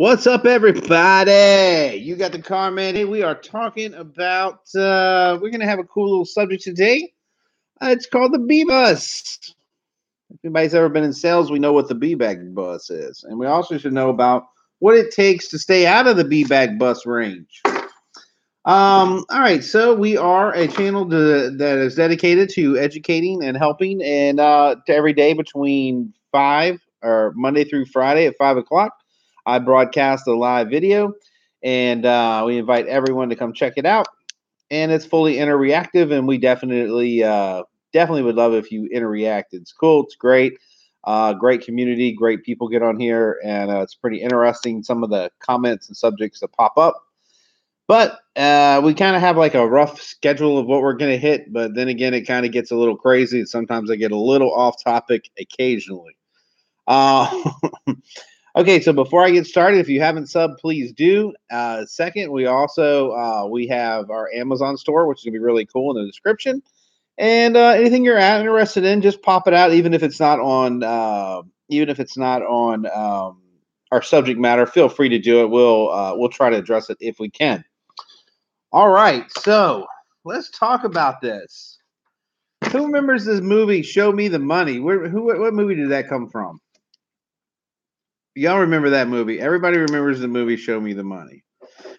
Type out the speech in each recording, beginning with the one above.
What's up, everybody? You got the car man. Hey, we are talking about, we're going to have a cool little subject today. It's called the B-Bus. If anybody's ever been in sales, we know what the B-Bag bus is. And we also should know about what it takes to stay out of the B-Bag bus range. All right, so we are a channel that is dedicated to educating and helping, and to every day between 5 or Monday through Friday at 5 o'clock. I broadcast a live video, and we invite everyone to come check it out. And it's fully interactive, and we definitely would love if you interact. It's cool. It's great. Great community. Great people get on here, and it's pretty interesting. Some of the comments and subjects that pop up. But we kind of have like a rough schedule of what we're going to hit. But then again, it kind of gets a little crazy. Sometimes I get a little off topic occasionally. Okay, so before I get started, if you haven't subbed, please do. Second, we also we have our Amazon store, which is going to be really cool in the description. And anything you're interested in, just pop it out, even if it's not on our subject matter. Feel free to do it. We'll try to address it if we can. All right, so let's talk about this. Who remembers this movie, Show Me the Money? What movie did that come from? Y'all remember that movie. Everybody remembers the movie Show Me the Money.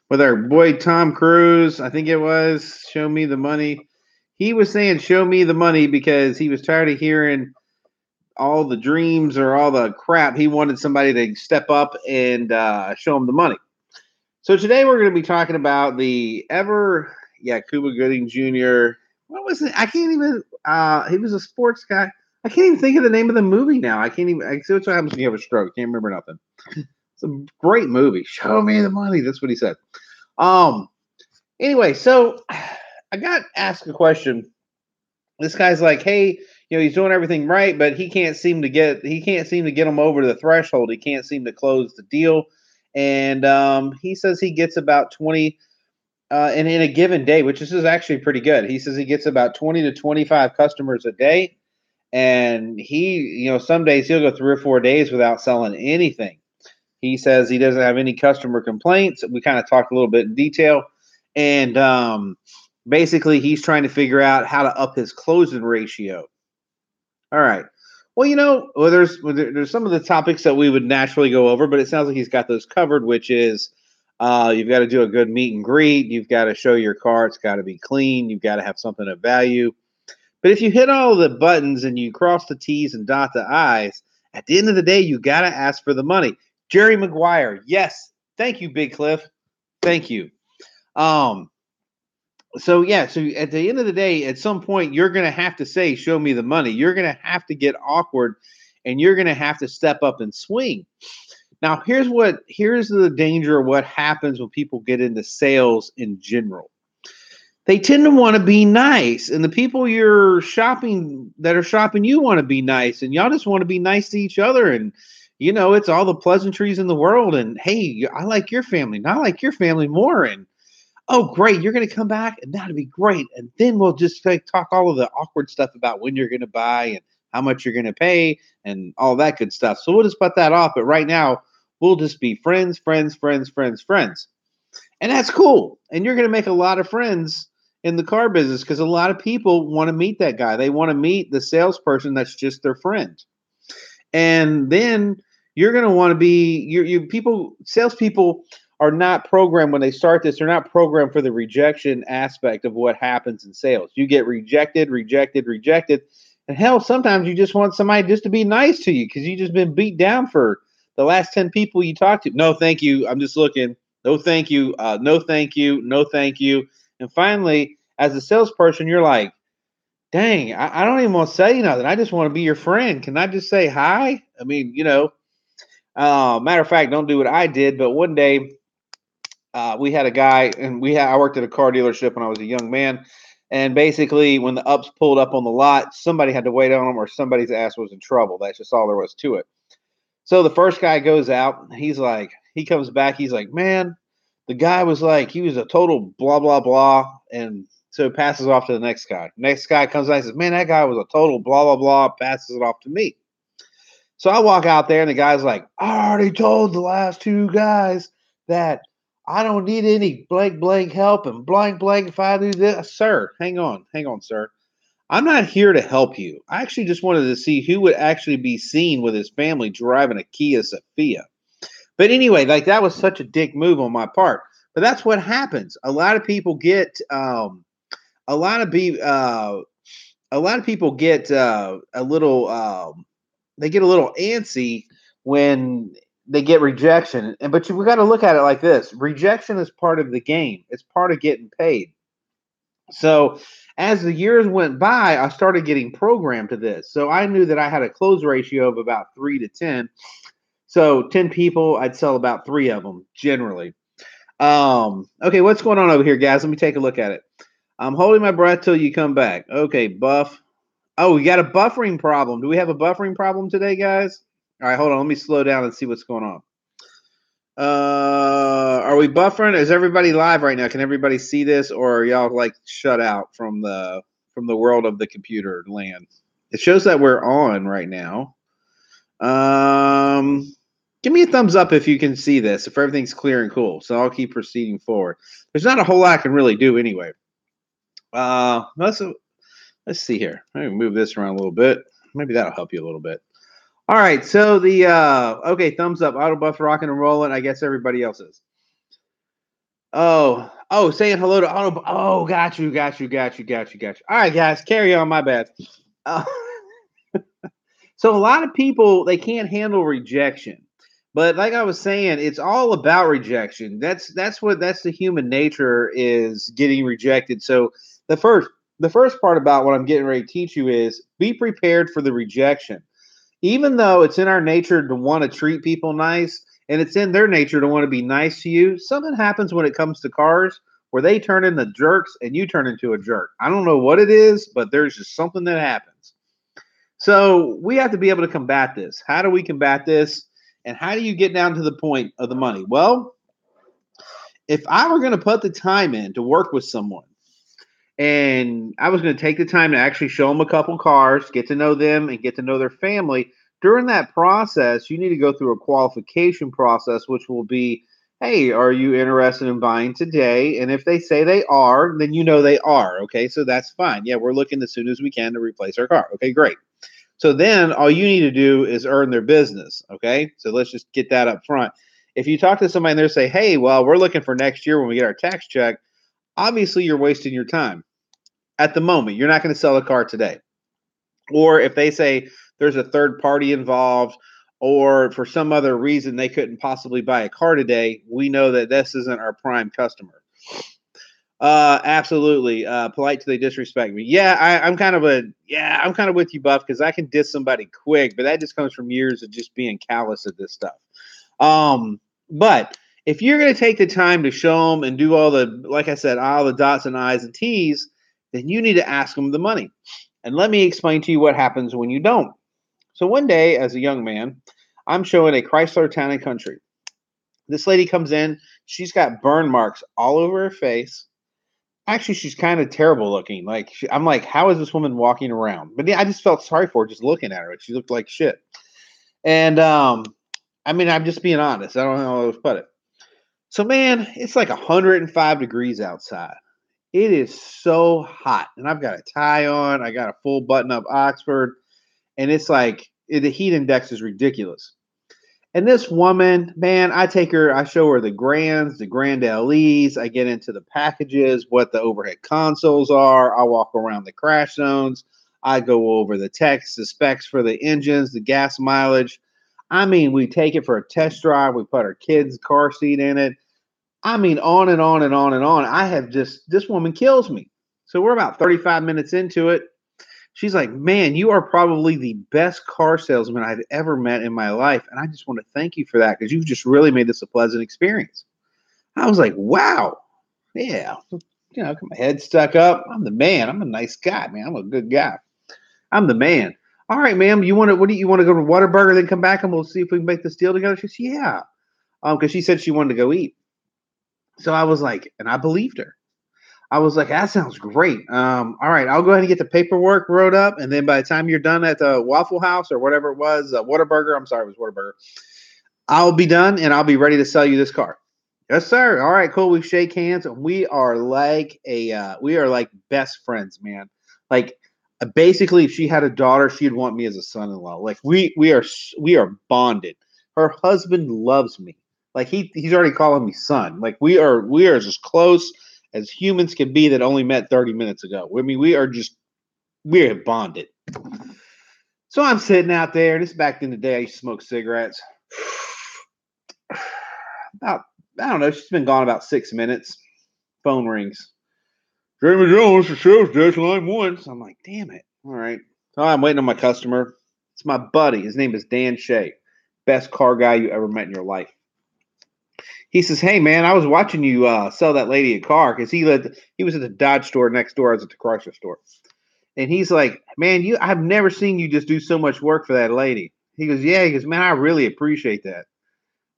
With our boy Tom Cruise, I think it was, Show Me the Money. He was saying show me the money because he was tired of hearing all the dreams or all the crap. He wanted somebody to step up and show him the money. So today we're going to be talking about the Cuba Gooding Jr. What was it? I can't even. He was a sports guy. I can't even think of the name of the movie now. I can't even. I see what happens when you have a stroke. Can't remember nothing. It's a great movie. Show me the money. That's what he said. Anyway, so I got asked a question. This guy's like, hey, he's doing everything right, but he can't seem to get him over the threshold. He can't seem to close the deal. And he says he gets about 20 and in a given day, which is actually pretty good. He says he gets about 20 to 25 customers a day. And he, some days he'll go 3 or 4 days without selling anything. He says he doesn't have any customer complaints. We kind of talked a little bit in detail. And basically he's trying to figure out how to up his closing ratio. All right. Well, there's some of the topics that we would naturally go over, but it sounds like he's got those covered, which is you've got to do a good meet and greet. You've got to show your car. It's got to be clean. You've got to have something of value. But if you hit all the buttons and you cross the T's and dot the I's, at the end of the day, you got to ask for the money. Jerry Maguire. Yes. Thank you, Big Cliff. Thank you. So at the end of the day, at some point, you're going to have to say, show me the money. You're going to have to get awkward, and you're going to have to step up and swing. Now, here's the danger of what happens when people get into sales in general. They tend to want to be nice, and the people you're shopping you want to be nice, and y'all just want to be nice to each other, and it's all the pleasantries in the world, and hey, I like your family, and I like your family more, and oh, great, you're going to come back, and that'll be great. And then we'll just talk all of the awkward stuff about when you're going to buy and how much you're going to pay and all that good stuff. So we'll just put that off. But right now, we'll just be friends. And that's cool. And you're going to make a lot of friends in the car business because a lot of people want to meet that guy. They want to meet the salesperson that's just their friend. And then you're going to want to be salespeople are not programmed when they start this. They're not programmed for the rejection aspect of what happens in sales. You get rejected. And hell, sometimes you just want somebody just to be nice to you because you've just been beat down for the last 10 people you talked to. No, thank you. I'm just looking. No, thank you. No, thank you. No, thank you. And finally, as a salesperson, you're like, dang, I don't even want to say nothing. I just want to be your friend. Can I just say hi? I mean, matter of fact, don't do what I did. But one day, we had a guy, and I worked at a car dealership when I was a young man. And basically, when the ups pulled up on the lot, somebody had to wait on them or somebody's ass was in trouble. That's just all there was to it. So the first guy goes out. He comes back. He's like, man, the guy was like, he was a total blah, blah, blah. And so it passes off to the next guy. Next guy comes out and says, man, that guy was a total blah, blah, blah. Passes it off to me. So I walk out there and the guy's like, I already told the last two guys that I don't need any blank blank help and blank blank if I do this. Sir, hang on, sir. I'm not here to help you. I actually just wanted to see who would actually be seen with his family driving a Kia Sophia. But anyway, like that was such a dick move on my part. But that's what happens. A lot of people get a lot of be a lot of people get a little they get a little antsy when they get rejection. And but we got to look at it like this: rejection is part of the game. It's part of getting paid. So as the years went by, I started getting programmed to this. So I knew that I had a close ratio of about 3 to 10. So 10 people, I'd sell about three of them generally. Okay, what's going on over here, guys? Let me take a look at it. I'm holding my breath till you come back. Okay, buff. Oh, we got a buffering problem. Do we have a buffering problem today, guys? All right, hold on. Let me slow down and see what's going on. Are we buffering? Is everybody live right now? Can everybody see this, or are y'all like shut out from the world of the computer land? It shows that we're on right now. Give me a thumbs up if you can see this, if everything's clear and cool. So I'll keep proceeding forward. There's not a whole lot I can really do anyway. Let's see here. Let me move this around a little bit. Maybe that'll help you a little bit. All right. So the okay, thumbs up. Auto buff rocking and rolling. I guess everybody else is. Oh, saying hello to auto. Oh, got you. All right, guys, carry on. My bad. Uh, so a lot of people they can't handle rejection. But like I was saying, it's all about rejection. That's the human nature is getting rejected. So the first the first part about what I'm getting ready to teach you is be prepared for the rejection. Even though it's in our nature to want to treat people nice and it's in their nature to want to be nice to you, something happens when it comes to cars where they turn into jerks and you turn into a jerk. I don't know what it is, but there's just something that happens. So we have to be able to combat this. How do we combat this? And how do you get down to the point of the money? Well, if I were going to put the time in to work with someone and I was going to take the time to actually show them a couple cars, get to know them, and get to know their family, during that process, you need to go through a qualification process, which will be hey, are you interested in buying today? And if they say they are, then you know they are. Okay, so that's fine. Yeah, we're looking as soon as we can to replace our car. Okay, great. So then all you need to do is earn their business. Okay. So let's just get that up front. If you talk to somebody and they say, hey, well, we're looking for next year when we get our tax check, obviously you're wasting your time at the moment. You're not going to sell a car today. Or if they say there's a third party involved, or for some other reason they couldn't possibly buy a car today, we know that this isn't our prime customer. Absolutely. Polite till they disrespect me. I'm kind of I'm kind of with you, Buff, because I can diss somebody quick, but that just comes from years of just being callous at this stuff. But if you're going to take the time to show them and do all the, like I said, all the dots and I's and T's, then you need to ask them the money. And let me explain to you what happens when you don't. So one day, as a young man, I'm showing a Chrysler Town and Country. This lady comes in. She's got burn marks all over her face. Actually, she's kind of terrible looking. I'm like, how is this woman walking around? But yeah, I just felt sorry for her just looking at her. She looked like shit. And I mean, I'm just being honest. I don't know how to put it. So, man, it's like 105 degrees outside. It is so hot, and I've got a tie on. I got a full button-up Oxford, and it's like the heat index is ridiculous. And this woman, man, I take her, I show her the Grands, the Grand LEs. I get into the packages, what the overhead consoles are. I walk around the crash zones. I go over the text, the specs for the engines, the gas mileage. I mean, we take it for a test drive. We put our kids' car seat in it. I mean, on and on and on and on. This woman kills me. So we're about 35 minutes into it. She's like, man, you are probably the best car salesman I've ever met in my life. And I just want to thank you for that because you've just really made this a pleasant experience. I was like, wow. Yeah. Got my head stuck up. I'm the man. I'm a nice guy, man. I'm a good guy. I'm the man. All right, ma'am. What do you want to go to Whataburger, then come back and we'll see if we can make this deal together? She said, yeah. Because she said she wanted to go eat. So I was like, and I believed her. I was like, that sounds great. All right, I'll go ahead and get the paperwork wrote up, and then by the time you're done at the Waffle House or whatever it was, Whataburger. I'm sorry, it was Whataburger. I'll be done, and I'll be ready to sell you this car. Yes, sir. All right, cool. We shake hands, and we are like best friends, man. Like basically, if she had a daughter, she'd want me as a son-in-law. Like we are bonded. Her husband loves me. Like he's already calling me son. Like we are as close as humans can be that only met 30 minutes ago. I mean, we're bonded. So I'm sitting out there, and it's back in the day I used to smoke cigarettes. About I don't know, she's been gone about 6 minutes. Phone rings. Jamie Jones, the sales desk, line one. So I'm like, damn it. All right. So I'm waiting on my customer. It's my buddy. His name is Dan Shea. Best car guy you ever met in your life. He says, hey man, I was watching you sell that lady a car because he was at the Dodge store next door. I was at the Chrysler store. And he's like, man, I've never seen you just do so much work for that lady. He goes, yeah. He goes, man, I really appreciate that.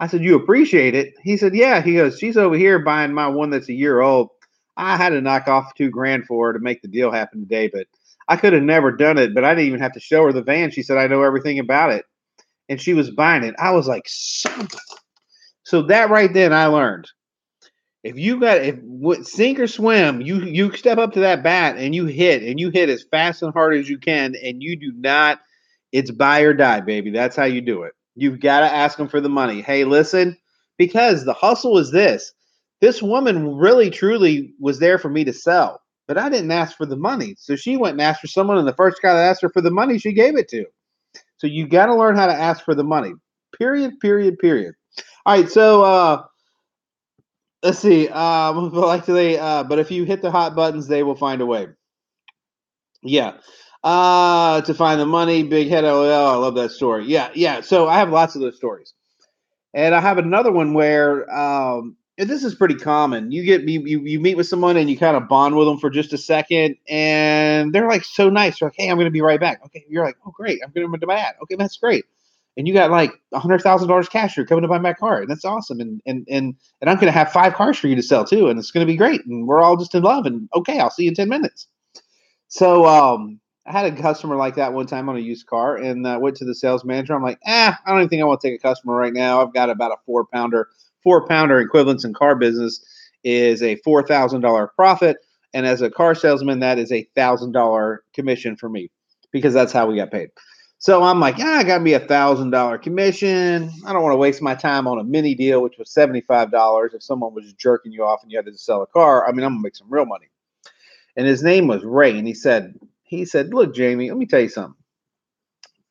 I said, you appreciate it? He said, yeah. He goes, she's over here buying my one that's a year old. I had to knock off $2,000 for her to make the deal happen today, but I could have never done it. But I didn't even have to show her the van. She said, I know everything about it. And she was buying it. I was like, something. So that right then I learned. If sink or swim, you step up to that bat and you hit as fast and hard as you can, and you do not, it's buy or die, baby. That's how you do it. You've got to ask them for the money. Hey, listen, because the hustle is this. This woman really truly was there for me to sell, but I didn't ask for the money. So she went and asked for someone, and the first guy that asked her for the money, she gave it to. So you got to learn how to ask for the money. Period, period, period. All right, so let's see. But if you hit the hot buttons, they will find a way. Yeah. To find the money, big head. Oh, I love that story. Yeah, yeah. So I have lots of those stories, and I have another one where and this is pretty common. You meet with someone and you kind of bond with them for just a second, and they're like so nice. They're like, hey, I'm going to be right back. Okay, you're like, oh great, I'm going to buy it. Okay, that's great. And you got like $100,000 cash. You're coming to buy my car, and that's awesome. And I'm going to have 5 cars for you to sell too, and it's going to be great. And we're all just in love. And okay, I'll see you in 10 minutes. So I had a customer like that one time on a used car, and went to the sales manager. I'm like, I don't even think I want to take a customer right now. I've got about a 4-pounder. 4-pounder equivalents in car business is a $4,000 profit, and as a car salesman, that is a $1,000 commission for me because that's how we got paid. So I'm like, I got me $1,000 commission. I don't want to waste my time on a mini deal, which was $75. If someone was jerking you off and you had to sell a car, I mean, I'm gonna make some real money. And his name was Ray, and he said, look, Jamie, let me tell you something.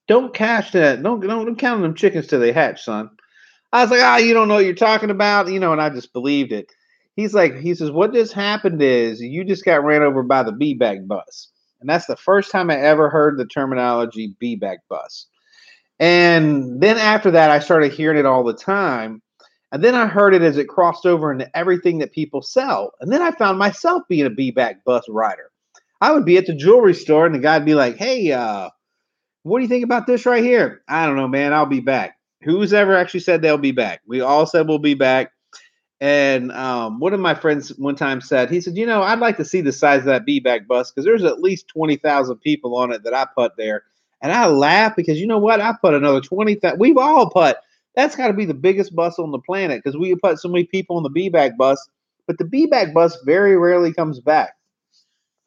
Don't cash that. Don't count them chickens till they hatch, son. I was like, you don't know what you're talking about, and I just believed it. He says, what just happened is you just got ran over by the B-bag bus. And that's the first time I ever heard the terminology B-bag bus. And then after that, I started hearing it all the time. And then I heard it as it crossed over into everything that people sell. And then I found myself being a B-bag bus rider. I would be at the jewelry store and the guy'd be like, hey, what do you think about this right here? I don't know, man. I'll be back. Who's ever actually said they'll be back? We all said we'll be back. And one of my friends one time said, he said, I'd like to see the size of that B-bag bus because there's at least 20,000 people on it that I put there. And I laugh because you know what? I put another 20,000. We've all put. That's got to be the biggest bus on the planet because we put so many people on the B-bag bus. But the B-bag bus very rarely comes back.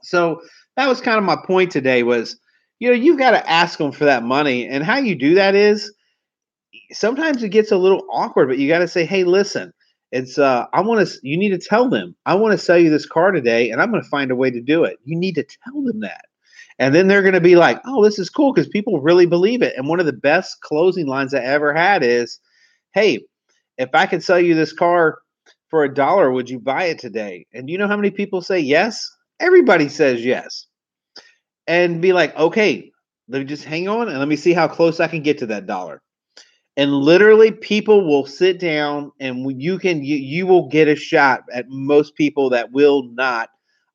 So that was kind of my point today was, you've got to ask them for that money. And how you do that is sometimes it gets a little awkward, but you got to say, hey, listen, you need to tell them, I want to sell you this car today and I'm going to find a way to do it. You need to tell them that. And then they're going to be like, oh, this is cool because people really believe it. And one of the best closing lines I ever had is, hey, if I could sell you this car for $1, would you buy it today? And do you know how many people say yes? Everybody says yes. And be like, okay, let me just hang on and let me see how close I can get to that dollar. And literally people will sit down and you will get a shot at most people that will not,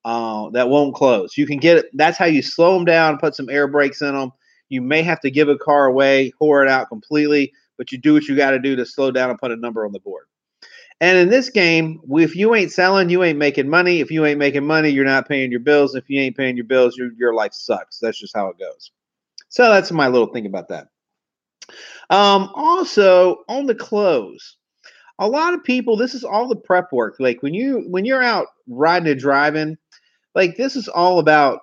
that won't close. You can get it. That's how you slow them down, put some air brakes in them. You may have to give a car away, whore it out completely, but you do what you got to do to slow down and put a number on the board. And in this game, if you ain't selling, you ain't making money. If you ain't making money, you're not paying your bills. If you ain't paying your bills, your life sucks. That's just how it goes. So that's my little thing about that. Also on the close, a lot of people, this is all the prep work. Like when you're out riding and driving, like this is why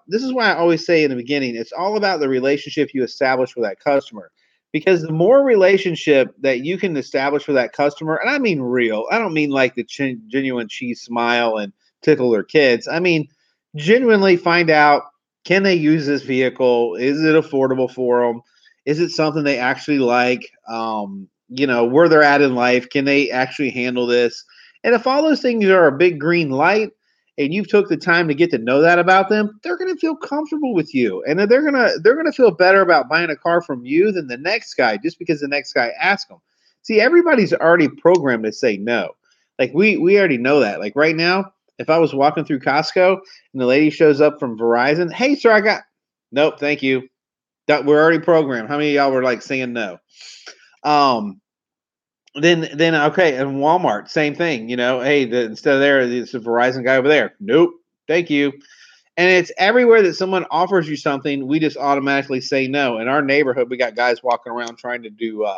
I always say in the beginning, it's all about the relationship you establish with that customer. Because the more relationship that you can establish with that customer, and I mean real, I don't mean like the genuine cheese smile and tickle their kids. I mean genuinely find out, can they use this vehicle? Is it affordable for them? Is it something they actually like? Where they're at in life, can they actually handle this? And if all those things are a big green light, and you've took the time to get to know that about them, they're going to feel comfortable with you, and they're going to feel better about buying a car from you than the next guy, just because the next guy asked them. See, everybody's already programmed to say no. Like we already know that. Like right now, if I was walking through Costco and the lady shows up from Verizon, hey sir, I got nope, thank you. That we're already programmed. How many of y'all were like saying no? Um, then okay, and Walmart, same thing. Hey, instead of there, it's a Verizon guy over there. Nope, thank you. And it's everywhere that someone offers you something, we just automatically say no. In our neighborhood, we got guys walking around trying to do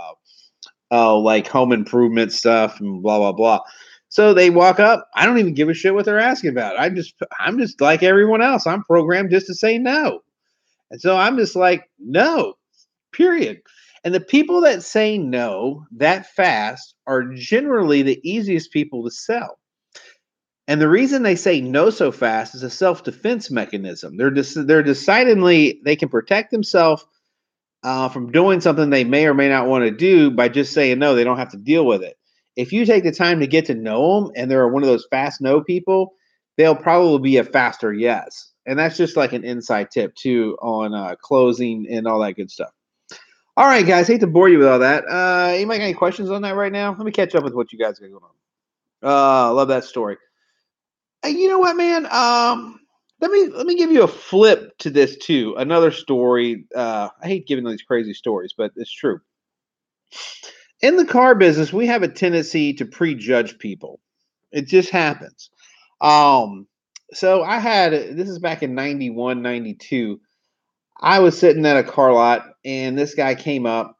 like home improvement stuff and blah blah blah. So they walk up. I don't even give a shit what they're asking about. I'm just like everyone else. I'm programmed just to say no, and so I'm just like no, period. And the people that say no that fast are generally the easiest people to sell. And the reason they say no so fast is a self-defense mechanism. They're decidedly they can protect themselves from doing something they may or may not want to do by just saying no. They don't have to deal with it. If you take the time to get to know them, and they're one of those fast no people, they'll probably be a faster yes. And that's just like an inside tip too on closing and all that good stuff. All right, guys, hate to bore you with all that. Anybody got any questions on that right now? Let me catch up with what you guys got going on. Love that story. Hey, you know what, man? Let me give you a flip to this too. Another story. I hate giving these crazy stories, but it's true. In the car business, we have a tendency to prejudge people. It just happens. Um, so I had this is back in 91, 92. I was sitting at a car lot, and this guy came up,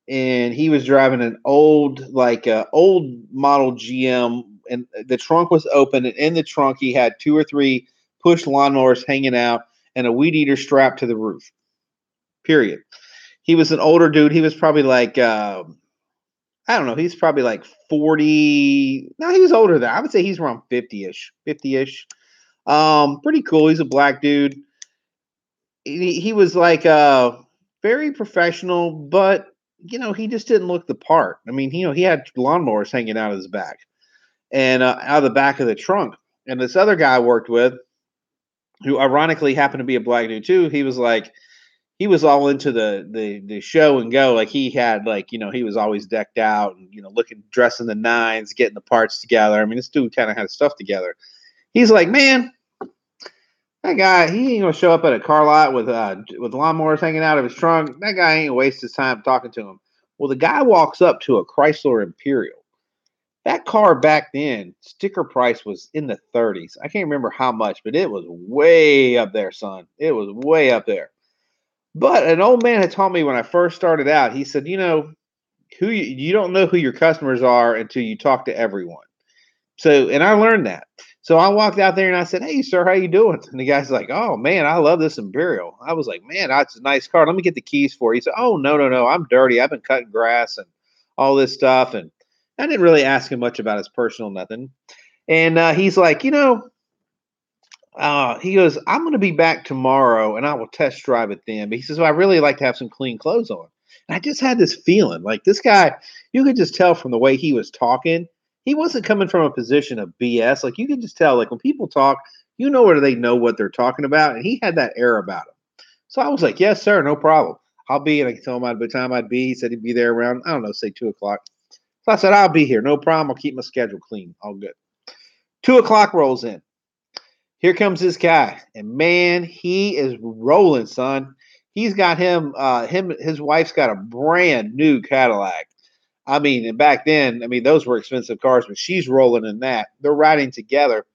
and he was driving an old model GM, and the trunk was open, and in the trunk he had two or three push lawnmowers hanging out and a weed eater strapped to the roof. Period. He was an older dude. He was probably like I don't know. He's probably like 40. No, he was older than I would say. He's around 50ish, 50ish. Pretty cool. He's a black dude. He was like very professional, but he just didn't look the part. I mean, he had lawnmowers hanging out of his back and out of the back of the trunk. And this other guy I worked with, who ironically happened to be a black dude too, he was all into the show and go. Like he had he was always decked out and looking dressing the nines, getting the parts together. I mean, this dude kind of had stuff together. He's like, man, that guy, he ain't gonna show up at a car lot with lawnmowers hanging out of his trunk. That guy ain't gonna waste his time talking to him. Well, the guy walks up to a Chrysler Imperial. That car back then, sticker price was in the 30s. I can't remember how much, but it was way up there, son. It was way up there. But an old man had told me when I first started out, he said, you don't know who your customers are until you talk to everyone. So, and I learned that. So I walked out there and I said, "Hey, sir, how you doing?" And the guy's like, "Oh man, I love this Imperial." I was like, "Man, that's a nice car. Let me get the keys for you." He said, "Oh no, no, no, I'm dirty. I've been cutting grass and all this stuff." And I didn't really ask him much about his personal nothing. And he's like, he goes, "I'm going to be back tomorrow and I will test drive it then." But he says, "Well, I really like to have some clean clothes on." And I just had this feeling like this guy, you could just tell from the way he was talking, he wasn't coming from a position of BS. Like you could just tell, like when people talk, whether they know what they're talking about. And he had that air about him. So I was like, "Yes, sir, no problem. I'll be." And I told him the time I'd be. He said he'd be there around, I don't know, say 2 o'clock. So I said, "I'll be here. No problem. I'll keep my schedule clean. All good." 2 o'clock rolls in. Here comes this guy, and man, he is rolling, son. He's got his wife's got a brand new Cadillac. I mean, and back then, I mean, those were expensive cars, but she's rolling in that. They're riding together.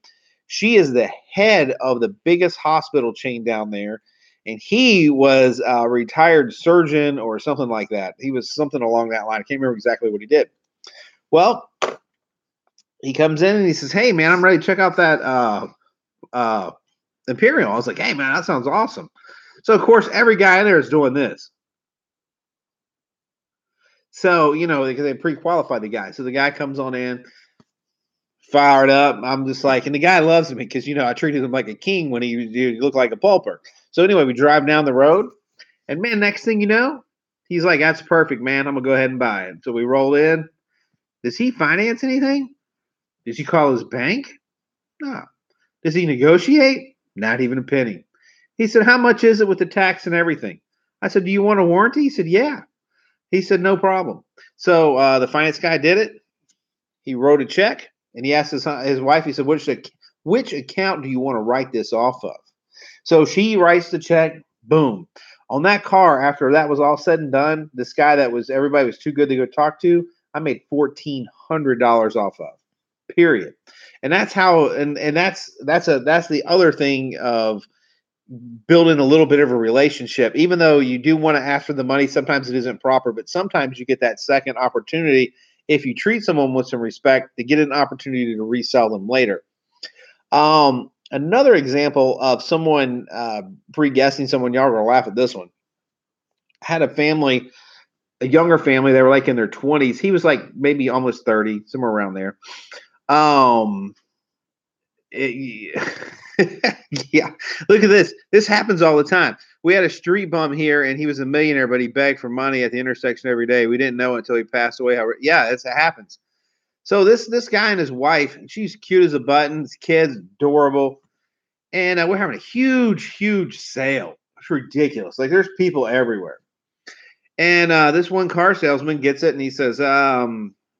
She is the head of the biggest hospital chain down there, and he was a retired surgeon or something like that. He was something along that line. I can't remember exactly what he did. Well, he comes in and he says, "Hey, man, I'm ready to check out that uh, Imperial." I was like, "Hey, man, that sounds awesome." So, of course, every guy in there is doing this. So, because they pre-qualified the guy. So the guy comes on in, fired up. I'm just like, and the guy loves me because I treated him like a king when he looked like a pauper. So anyway, we drive down the road, and man, next thing you know, he's like, "That's perfect, man. I'm gonna go ahead and buy it." So we roll in. Does he finance anything? Does he call his bank? No. Does he negotiate? Not even a penny. He said, "How much is it with the tax and everything?" I said, "Do you want a warranty?" He said, "Yeah." He said, "No problem." So the finance guy did it. He wrote a check, and he asked his wife. He said, "Which account do you want to write this off of?" So she writes the check. Boom. On that car, after that was all said and done, this guy that was everybody was too good to go talk to, I made $1,400 off of. Period. And that's how, and that's the other thing of building a little bit of a relationship. Even though you do want to ask for the money, sometimes it isn't proper, but sometimes you get that second opportunity if you treat someone with some respect to get an opportunity to resell them later. Another example of someone pre-guessing someone, y'all are gonna laugh at this one. I had a family, a younger family. They were like in their 20s. He was like maybe almost 30, somewhere around there. Um, it- yeah, look at this. This happens all the time. We had a street bum here, and he was a millionaire, but he begged for money at the intersection every day. We didn't know it until he passed away. However, yeah, it happens. So this guy and his wife, she's cute as a button. His kid's adorable, and we're having a huge sale. It's ridiculous. Like there's people everywhere, and this one car salesman gets it, and he says,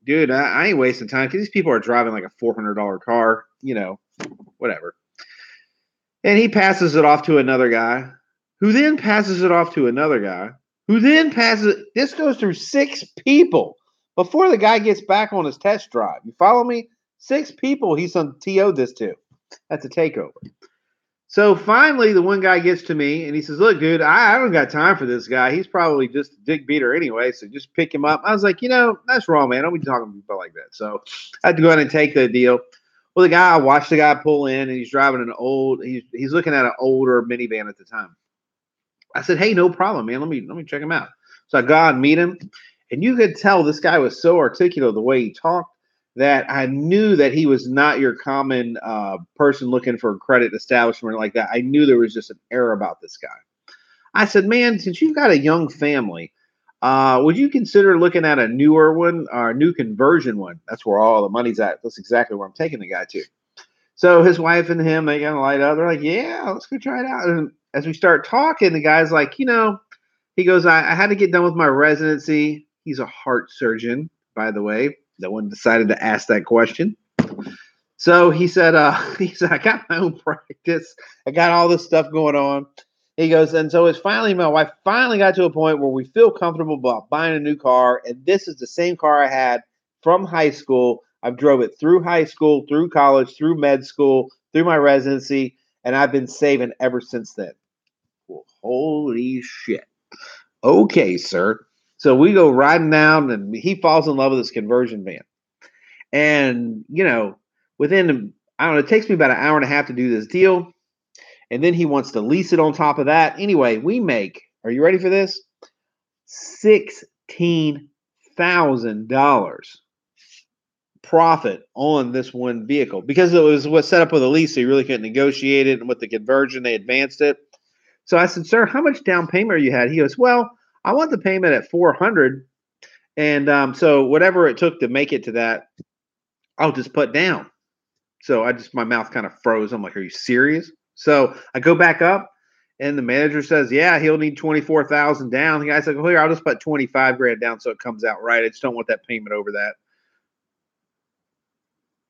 "Dude, I ain't wasting time because these people are driving like a $400 car, whatever." And he passes it off to another guy, who then passes it off to another guy, who then passes it. This goes through six people before the guy gets back on his test drive. You follow me? Six people he's TO'd this to. That's a takeover. So finally, the one guy gets to me and he says, "Look, dude, I don't got time for this guy. He's probably just a dick beater anyway. So just pick him up." I was like, that's wrong, man. Don't be talking to people like that. So I had to go ahead and take the deal. Well, I watched the guy pull in, and he's driving he's looking at an older minivan at the time. I said, "Hey, no problem, man. Let me check him out." So I go out and meet him, and you could tell this guy was so articulate the way he talked that I knew that he was not your common person looking for a credit establishment like that. I knew there was just an air about this guy. I said, "Man, since you've got a young family, would you consider looking at a newer one or a new conversion one?" That's where all the money's at. That's exactly where I'm taking the guy to. So his wife and him, they kind of light up. They're like, "Yeah, let's go try it out." And as we start talking, the guy's like, he goes, I had to get done with my residency. He's a heart surgeon, by the way. No one decided to ask that question. So he said, "I got my own practice. I got all this stuff going on." He goes, and so it's finally, my wife finally got to a point where we feel comfortable about buying a new car. And this is the same car I had from high school. I've drove it through high school, through college, through med school, through my residency, and I've been saving ever since then. Well, holy shit. Okay, sir. So we go riding down, and he falls in love with this conversion van. And, within, I don't know, it takes me about an hour and a half to do this deal. And then he wants to lease it on top of that. Anyway, we make, are you ready for this? $16,000 profit on this one vehicle because it was set up with a lease. So you really couldn't negotiate it. And with the conversion, they advanced it. So I said, "Sir, how much down payment are you had?" He goes, "Well, I want the payment at 400. And so whatever it took to make it to that, I'll just put down." So my mouth kind of froze. I'm like, "Are you serious?" So I go back up, and the manager says, "Yeah, he'll need 24,000 down." The guy said, "Well, here, I'll just put 25 grand down so it comes out right. I just don't want that payment over that."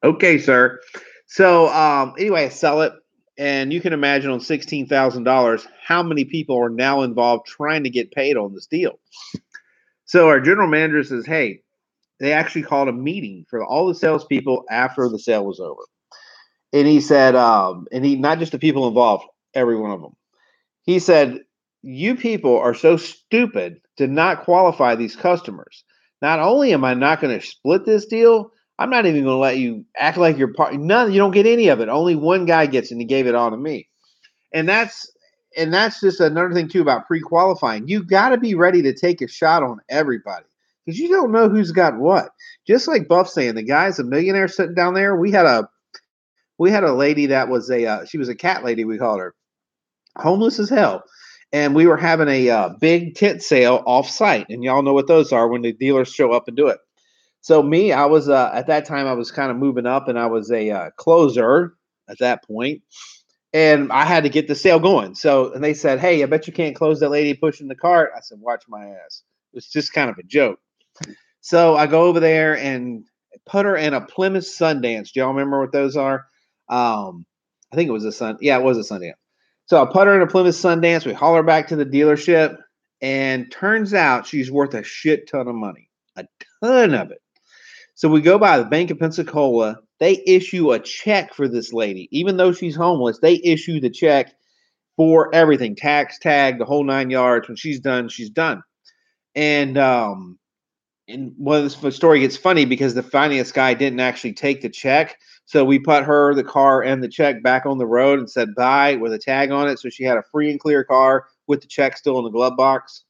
Okay, sir. So anyway, I sell it, and you can imagine on $16,000 how many people are now involved trying to get paid on this deal. So our general manager says, "Hey, they actually called a meeting for all the salespeople after the sale was over. And he said, and he not just the people involved, every one of them. He said, "You people are so stupid to not qualify these customers. Not only am I not going to split this deal, I'm not even going to let you act like you're part. None, you don't get any of it. Only one guy gets it, and he gave it all to me. And that's just another thing too about pre-qualifying. You got to be ready to take a shot on everybody because you don't know who's got what. Just like Buff saying, the guy's a millionaire sitting down there. We had a lady that was she was a cat lady. We called her homeless as hell. And we were having a big tent sale off site. And y'all know what those are when the dealers show up and do it. So, me, I was at that time, I was kind of moving up and I was a closer at that point, and I had to get the sale going. So, and they said, "Hey, I bet you can't close that lady pushing the cart." I said, "Watch my ass." It was just kind of a joke. So, I go over there and put her in a Plymouth Sundance. Do y'all remember what those are? I think it was a Sun. Yeah, it was a Sundance. So I put her in a Plymouth Sundance. We haul her back to the dealership, and turns out she's worth a shit ton of money, a ton of it. So we go by the Bank of Pensacola. They issue a check for this lady, even though she's homeless. They issue the check for everything, tax tag, the whole 9 yards. When she's done, she's done. And well, the story gets funny because the finance guy didn't actually take the check. So we put her, the car, and the check back on the road and said bye with a tag on it. So she had a free and clear car with the check still in the glove box.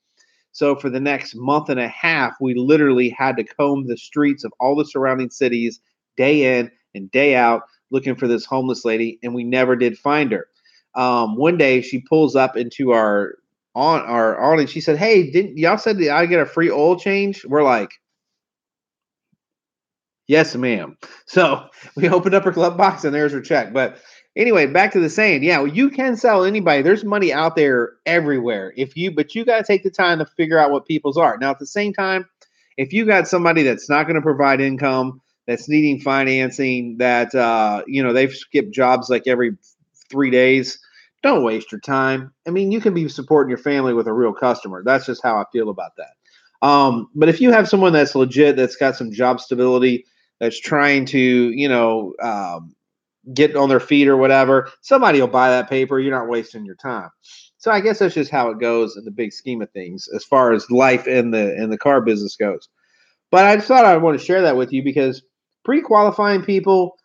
So for the next month and a half, we literally had to comb the streets of all the surrounding cities day in and day out looking for this homeless lady, and we never did find her. One day she pulls up into our awning. She said, "Hey, didn't y'all said that I get a free oil change?" We're like, "Yes, ma'am." So we opened up her glove box and there's her check. But anyway, back to the saying, yeah, well, you can sell anybody. There's money out there everywhere. But you got to take the time to figure out what people's are. Now, at the same time, if you got somebody that's not going to provide income, that's needing financing, that they've skipped jobs like every 3 days, don't waste your time. I mean, you can be supporting your family with a real customer. That's just how I feel about that. But if you have someone that's legit, that's got some job stability, that's trying to, get on their feet or whatever, somebody will buy that paper. You're not wasting your time. So I guess that's just how it goes in the big scheme of things, as far as life in the car business goes. But I just thought I'd want to share that with you because pre-qualifying people,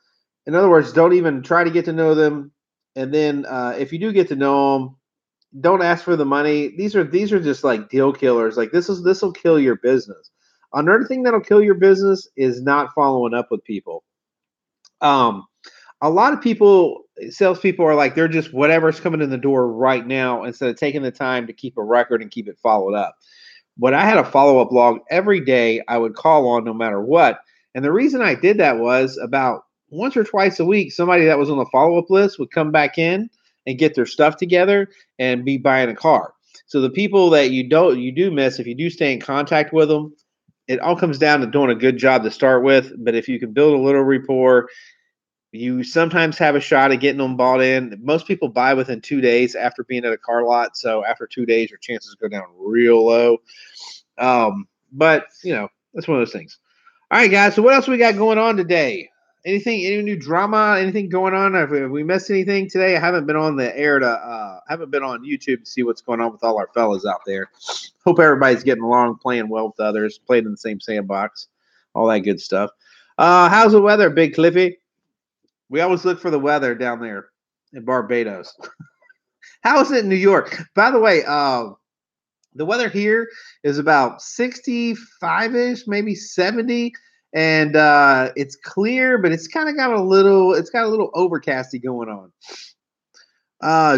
in other words, don't even try to get to know them. And then if you do get to know them, don't ask for the money. These are just like deal killers. Like this will kill your business. Another thing that'll kill your business is not following up with people. Um, a lot of people, salespeople, are like they're just whatever's coming in the door right now instead of taking the time to keep a record and keep it followed up. When I had a follow up log every day, I would call on no matter what. And the reason I did that was about once or twice a week, somebody that was on the follow up list would come back in and get their stuff together and be buying a car. So the people that you do miss, if you do stay in contact with them, it all comes down to doing a good job to start with. But if you can build a little rapport, you sometimes have a shot at getting them bought in. Most people buy within 2 days after being at a car lot. So after 2 days, your chances go down real low. But that's one of those things. All right, guys. So what else we got going on today? Any new drama? Anything going on? Have we missed anything today? I haven't been on the air haven't been on YouTube to see what's going on with all our fellas out there. Hope everybody's getting along, playing well with others, playing in the same sandbox, all that good stuff. How's the weather, Big Cliffy? We always look for the weather down there in Barbados. How is it in New York? By the way, the weather here is about 65-ish, maybe 70, and it's clear, but it's kind of got a little overcasty going on.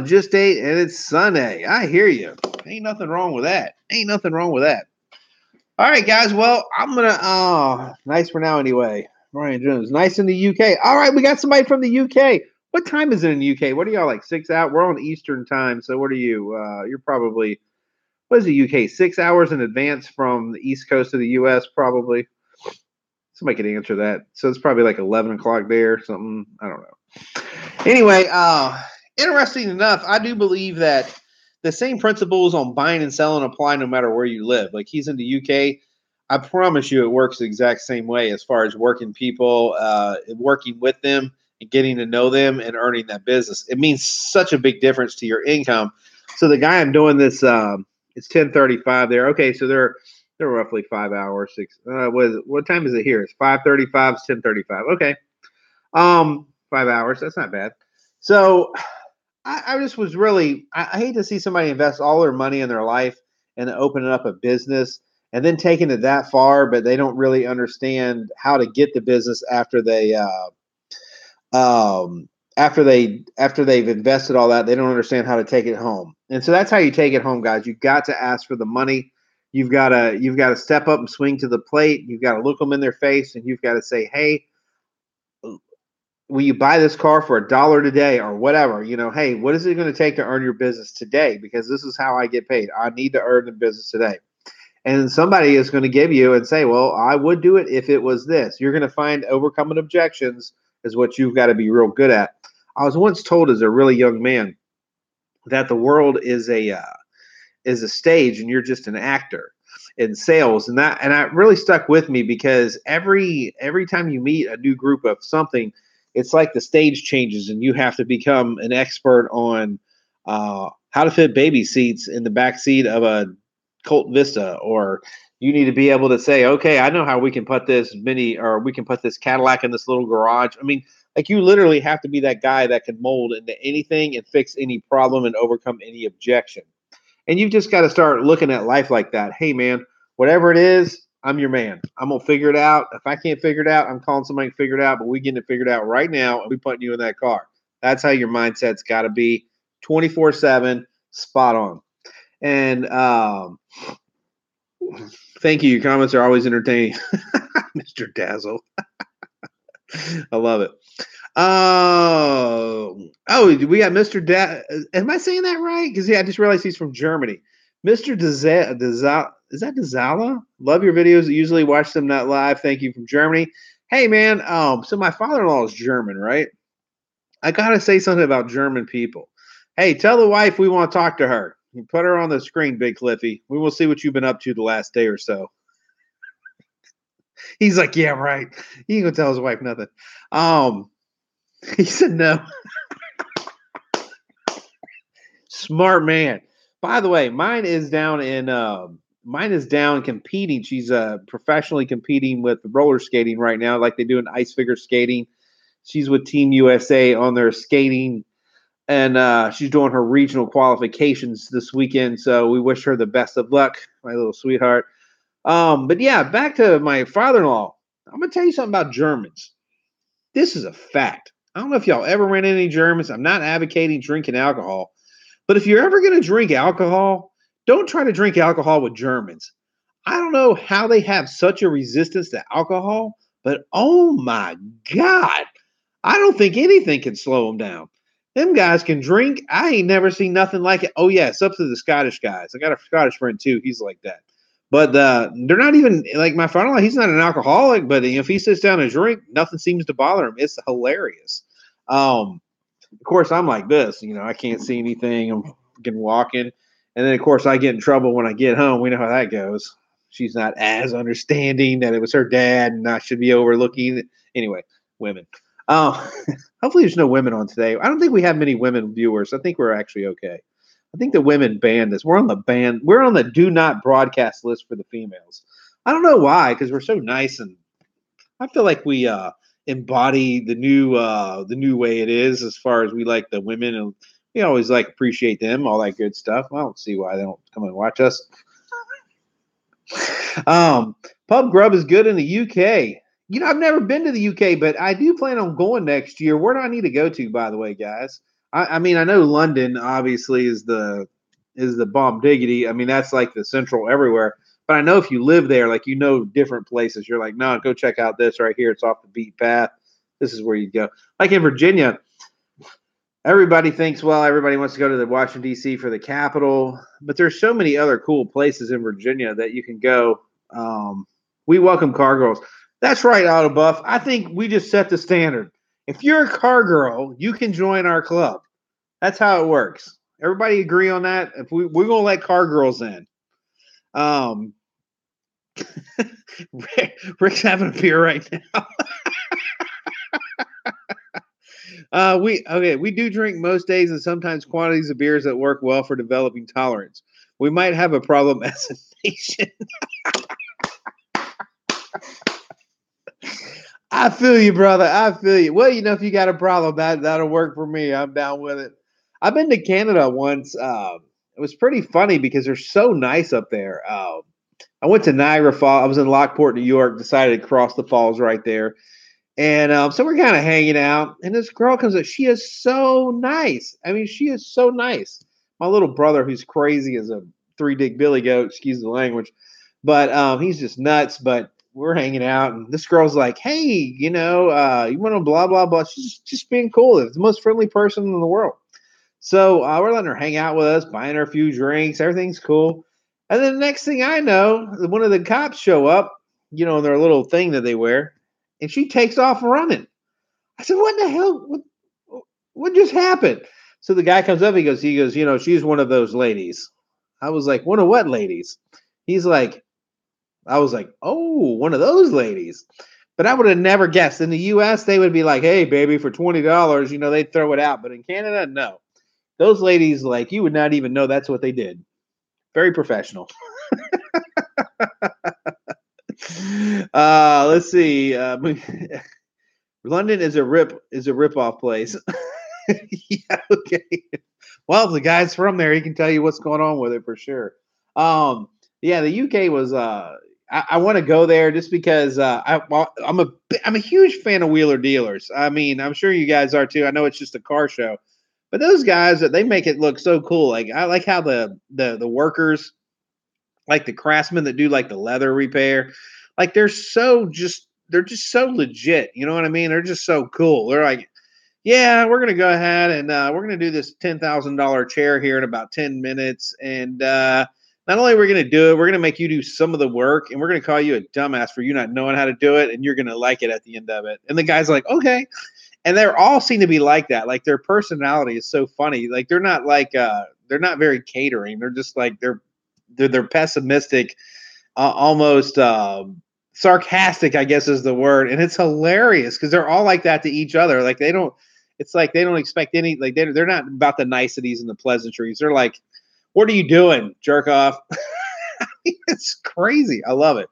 Just ate, and it's Sunday. I hear you. Ain't nothing wrong with that. Ain't nothing wrong with that. All right, guys. Well, I'm gonna. Nice for now, anyway. Brian Jones, nice in the UK. All right, we got somebody from the UK. What time is it in the UK? What are y'all like 6 out? We're on Eastern time, so what are you? You're probably what is the UK? 6 hours in advance from the East Coast of the US, probably. Somebody could answer that. So it's probably like 11 o'clock there, something. I don't know. Anyway, interesting enough, I do believe that the same principles on buying and selling apply no matter where you live. Like he's in the UK. I promise you, it works the exact same way as far as working people, working with them, and getting to know them and earning that business. It means such a big difference to your income. So the guy I'm doing this, it's 10:35 there. Okay, so they're roughly 5 hours. Six. What time is it here? It's 5:35. It's 10:35. Okay, 5 hours. That's not bad. So I just was really, I hate to see somebody invest all their money in their life and opening up a business and then taking it that far, but they don't really understand how to get the business after they've invested all that. They don't understand how to take it home. And so that's how you take it home, guys. You've got to ask for the money. You've got to step up and swing to the plate. You've got to look them in their face and you've got to say, hey, will you buy this car for $1 today or whatever? Hey, what is it going to take to earn your business today? Because this is how I get paid. I need to earn the business today. And somebody is going to give you and say, well, I would do it if it was this. You're going to find overcoming objections is what you've got to be real good at. I was once told as a really young man that the world is a stage and you're just an actor in sales, and that really stuck with me because every time you meet a new group of something, it's like the stage changes and you have to become an expert on how to fit baby seats in the back seat of a Colt Vista, or you need to be able to say, okay, I know how we can put this mini or we can put this Cadillac in this little garage. I mean, like you literally have to be that guy that can mold into anything and fix any problem and overcome any objection. And you've just got to start looking at life like that. Hey, man, whatever it is, I'm your man. I'm going to figure it out. If I can't figure it out, I'm calling somebody to figure it out, but we getting it figured out right now and we putting you in that car. That's how your mindset's got to be 24/7, spot on. And thank you. Your comments are always entertaining. Mr. Dazzle. I love it. We got Mr. Am I saying that right? Because I just realized he's from Germany. Mr. Is that Dazala? Love your videos. Usually watch them not live. Thank you from Germany. Hey man, so my father-in-law is German, right? I gotta say something about German people. Hey, tell the wife we want to talk to her. You put her on the screen, Big Cliffy. We will see what you've been up to the last day or so. He's like, yeah, right. He ain't gonna tell his wife nothing. He said no. Smart man. By the way, mine is down competing. She's professionally competing with roller skating right now, like they do in ice figure skating. She's with Team USA on their skating, and she's doing her regional qualifications this weekend. So we wish her the best of luck, my little sweetheart. But yeah, back to my father-in-law. I'm gonna tell you something about Germans. This is a fact. I don't know if y'all ever ran into any Germans. I'm not advocating drinking alcohol, but if you're ever going to drink alcohol, don't try to drink alcohol with Germans. I don't know how they have such a resistance to alcohol, but oh my God, I don't think anything can slow them down. Them guys can drink. I ain't never seen nothing like it. Oh, yeah, it's up to the Scottish guys. I got a Scottish friend too. He's like that. But they're not even like my father-in-law. He's not an alcoholic, but if he sits down and drink, nothing seems to bother him. It's hilarious. Of course, I'm like this. I can't see anything. I'm fucking walking, and then of course I get in trouble when I get home. We know how that goes. She's not as understanding that it was her dad, and I should be overlooking it. Anyway, women. Oh, hopefully there's no women on today. I don't think we have many women viewers. I think we're actually okay. I think the women banned us. We're on the ban. We're on the do not broadcast list for the females. I don't know why, because we're so nice and I feel like we embody the new way it is as far as we like the women and we always like appreciate them, all that good stuff. I don't see why they don't come and watch us. Pub grub is good in the UK. I've never been to the UK, but I do plan on going next year. Where do I need to go to, by the way, guys? I mean, I know London obviously is the bomb diggity. I mean, that's like the central everywhere. But I know if you live there, like different places, you're like, no, go check out this right here. It's off the beat path. This is where you go. Like in Virginia, everybody thinks, well, everybody wants to go to the Washington, D.C. for the Capitol. But there's so many other cool places in Virginia that you can go. We welcome car girls. That's right, Autobuff. I think we just set the standard. If you're a car girl, you can join our club. That's how it works. Everybody agree on that? If we're going to let car girls in. Rick's having a beer right now. We do drink most days and sometimes quantities of beers that work well for developing tolerance. We might have a problem as a nation. I feel you, brother. I feel you. Well, if you got a problem, that'll work for me. I'm down with it. I've been to Canada once. It was pretty funny because they're so nice up there. I went to Niagara Falls. I was in Lockport, New York. Decided to cross the falls right there, and so we're kind of hanging out. And this girl comes up. She is so nice. I mean, she is so nice. My little brother, who's crazy as a three-dick billy goat, excuse the language, but he's just nuts. But we're hanging out, and this girl's like, "Hey, you want to blah blah blah?" She's just being cool. It's the most friendly person in the world. So we're letting her hang out with us, buying her a few drinks. Everything's cool. And then the next thing I know, one of the cops show up, in their little thing that they wear, and she takes off running. I said, "What the hell? What just happened?" So the guy comes up. He goes, she's one of those ladies. I was like, "One of what ladies?" He's like, I was like, "Oh, one of those ladies." But I would have never guessed. In the U.S., they would be like, "Hey, baby, for $20, they'd throw it out." But in Canada, no. Those ladies, like, you would not even know that's what they did. Very professional. Let's see. London is a rip off place. Yeah, okay. Well, the guy's from there. He can tell you what's going on with it for sure. Yeah, the UK was. I want to go there just because I'm a huge fan of wheeler dealers. I mean, I'm sure you guys are too. I know it's just a car show, but those guys that they make it look so cool. Like I like how the workers, like the craftsmen that do like the leather repair, like they're just so legit. You know what I mean? They're just so cool. They're like, yeah, we're gonna go ahead and we're gonna do this $10,000 chair here in about 10 minutes, and not only are we gonna do it, we're gonna make you do some of the work, and we're gonna call you a dumbass for you not knowing how to do it, and you're gonna like it at the end of it. And the guy's like, okay, and they're all seem to be like that. Like their personality is so funny. Like they're not very catering. They're just like they're pessimistic, almost sarcastic, I guess is the word, and it's hilarious because they're all like that to each other. Like they don't. It's like they don't expect any. Like they're not about the niceties and the pleasantries. They're like, "What are you doing, jerk off?" It's crazy. I love it.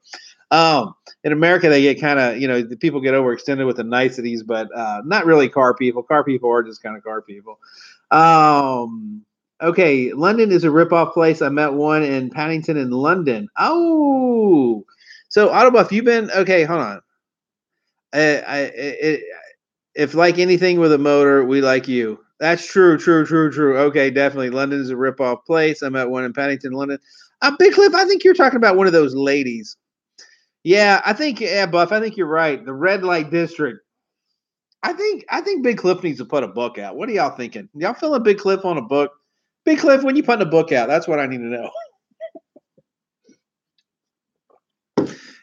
In America, they get kind of, the people get overextended with the niceties, but not really car people. Car people are just kind of car people. Okay, London is a ripoff place. I met one in Paddington in London. Oh, so Autobuff, you've been okay? Hold on. If like anything with a motor, we like you. That's true, true, true, true. Okay, definitely. London is a ripoff place. I met one in Paddington, London. Big Cliff, I think you're talking about one of those ladies. Yeah, Buff, I think you're right. The red light district. I think Big Cliff needs to put a book out. What are y'all thinking? Y'all feeling Big Cliff on a book? Big Cliff, when you putting a book out? That's what I need to know.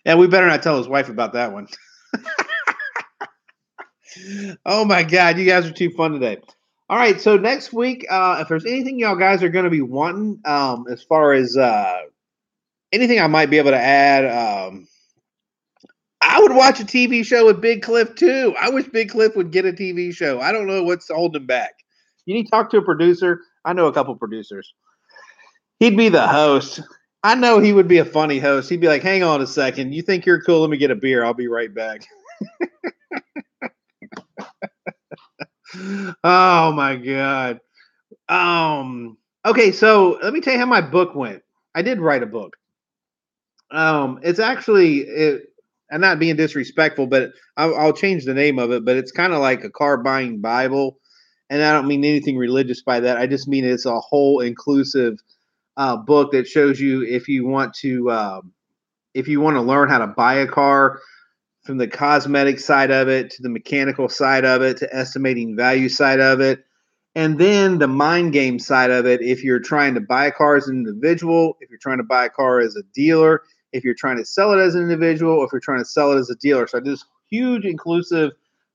And we better not tell his wife about that one. Oh my God, you guys are too fun today. All right, so next week, if there's anything y'all guys are going to be wanting, as far as anything I might be able to add, I would watch a TV show with Big Cliff too. I wish Big Cliff would get a TV show. I don't know what's holding him back. You need to talk to a producer. I know a couple producers. He'd be the host. I know he would be a funny host. He'd be like, "Hang on a second. You think you're cool? Let me get a beer. I'll be right back." Oh my God. Okay, so let me tell you how my book went. I did write a book. It's actually I'm not being disrespectful, but I'll change the name of it. But it's kind of like a car buying Bible, and I don't mean anything religious by that. I just mean it's a whole inclusive book that shows you if you want to learn how to buy a car, from the cosmetic side of it to the mechanical side of it to estimating value side of it, and then the mind game side of it. If you're trying to buy a car as an individual, if you're trying to buy a car as a dealer, if you're trying to sell it as an individual, or if you're trying to sell it as a dealer. So I did this huge inclusive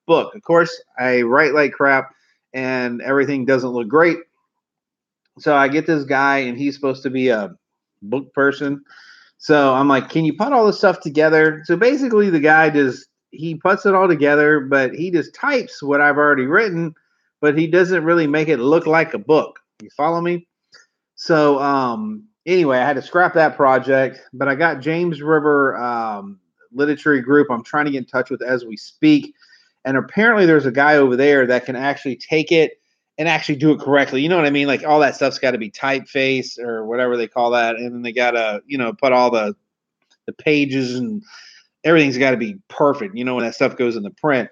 book. Of course, I write like crap and everything doesn't look great. So I get this guy and he's supposed to be a book person. So I'm like, can you put all this stuff together? So basically, the guy just he puts it all together, but he just types what I've already written, but he doesn't really make it look like a book. You follow me? So anyway, I had to scrap that project, but I got James River Literary Group. I'm trying to get in touch with as we speak, and apparently there's a guy over there that can actually take it and actually do it correctly. You know what I mean? Like all that stuff's got to be typeface or whatever they call that, and then they got to put all the pages and everything's got to be perfect. You know when that stuff goes in the print.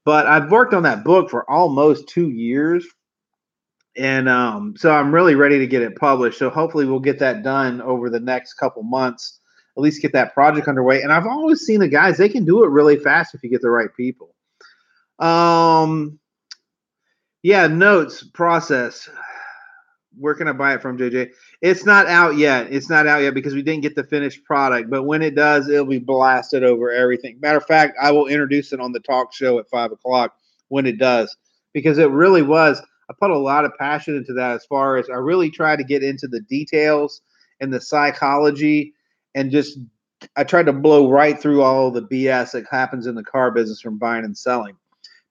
But I've worked on that book for almost 2 years, and so I'm really ready to get it published. So hopefully we'll get that done over the next couple months. At least get that project underway. And I've always seen the guys; they can do it really fast if you get the right people. Um, yeah, notes process. Where can I buy it from, JJ? It's not out yet. It's not out yet because we didn't get the finished product. But when it does, it'll be blasted over everything. Matter of fact, I will introduce it on the talk show at 5 o'clock when it does, because it really was. I put a lot of passion into that as far as I really try to get into the details and the psychology and just I tried to blow right through all the BS that happens in the car business from buying and selling.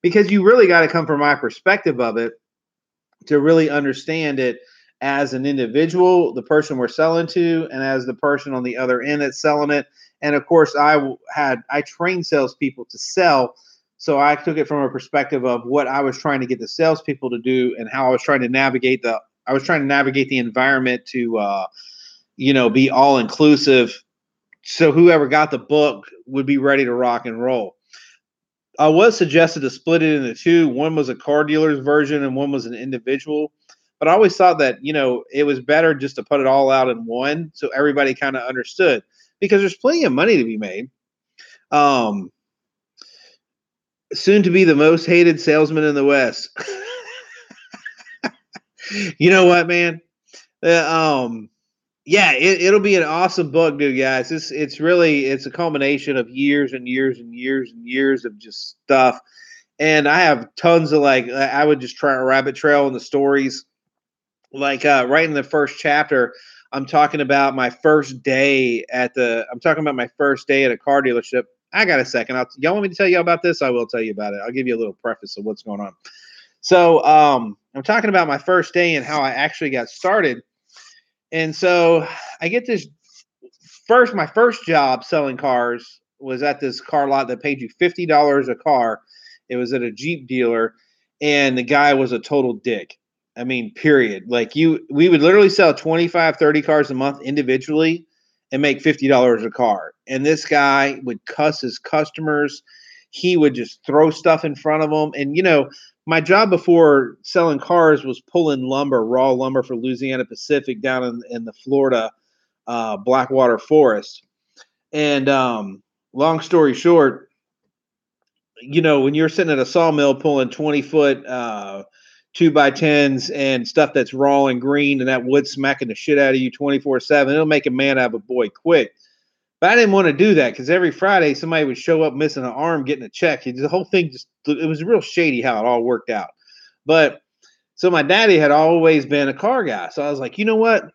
Because you really got to come from my perspective of it to really understand it as an individual, the person we're selling to, and as the person on the other end that's selling it. And of course, I trained salespeople to sell, so I took it from a perspective of what I was trying to get the salespeople to do and how I was trying to navigate the environment to be all inclusive, so whoever got the book would be ready to rock and roll. I was suggested to split it into two. One was a car dealer's version and one was an individual. But I always thought that, it was better just to put it all out in one so everybody kind of understood because there's plenty of money to be made. Um, Soon to be the most hated salesman in the West. You know what, man? Yeah, it'll be an awesome book, dude, guys. It's a culmination of years and years and years and years of just stuff. And I have tons of I would just try a rabbit trail in the stories. Right in the first chapter, I'm talking about my first day at a car dealership. I got a second. Y'all want me to tell you about this? I will tell you about it. I'll give you a little preface of what's going on. So I'm talking about my first day and how I actually got started. And so I get my first job selling cars was at this car lot that paid you $50 a car. It was at a Jeep dealer, and the guy was a total dick. I mean, period. We would literally sell 25, 30 cars a month individually and make $50 a car. And this guy would cuss his customers. He would just throw stuff in front of them. And, my job before selling cars was pulling raw lumber for Louisiana Pacific down in the Florida Blackwater Forest. And long story short, when you're sitting at a sawmill pulling 20-foot 2x10s and stuff that's raw and green and that wood smacking the shit out of you 24/7, it'll make a man out of a boy quick. But I didn't want to do that because every Friday somebody would show up missing an arm, getting a check. The whole thing it was real shady how it all worked out. But so my daddy had always been a car guy. So I was like, you know what?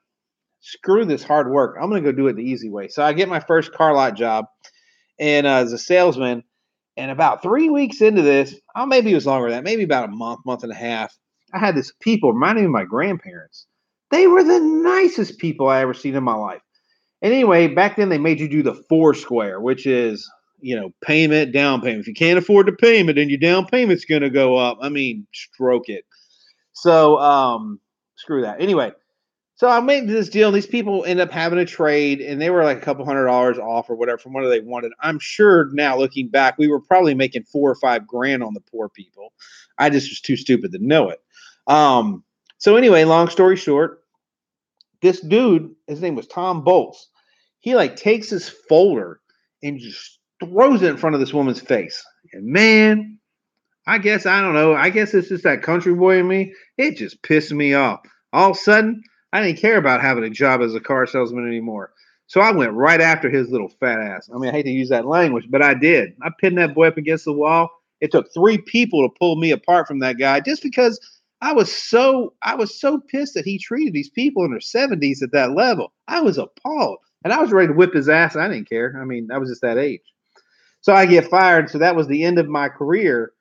Screw this hard work. I'm going to go do it the easy way. So I get my first car lot job and as a salesman. And about 3 weeks into this, maybe it was longer than that, maybe about a month and a half, I had this people reminding me of my grandparents. They were the nicest people I ever seen in my life. And anyway, back then they made you do the 4 square, which is, payment, down payment. If you can't afford the payment, then your down payment's going to go up. I mean, stroke it. So, screw that. Anyway, so I made this deal. And these people end up having a trade, and they were like a couple $100 off or whatever from what they wanted. I'm sure now looking back, we were probably making $4 or $5 grand on the poor people. I just was too stupid to know it. So anyway, long story short, this dude, his name was Tom Bolts. He takes his folder and just throws it in front of this woman's face. And man, I don't know. I guess it's just that country boy in me. It just pissed me off. All of a sudden, I didn't care about having a job as a car salesman anymore. So I went right after his little fat ass. I mean, I hate to use that language, but I did. I pinned that boy up against the wall. It took 3 people to pull me apart from that guy just because I was so pissed that he treated these people in their 70s at that level. I was appalled. And I was ready to whip his ass. I didn't care. I mean, I was just that age. So I get fired. So that was the end of my career.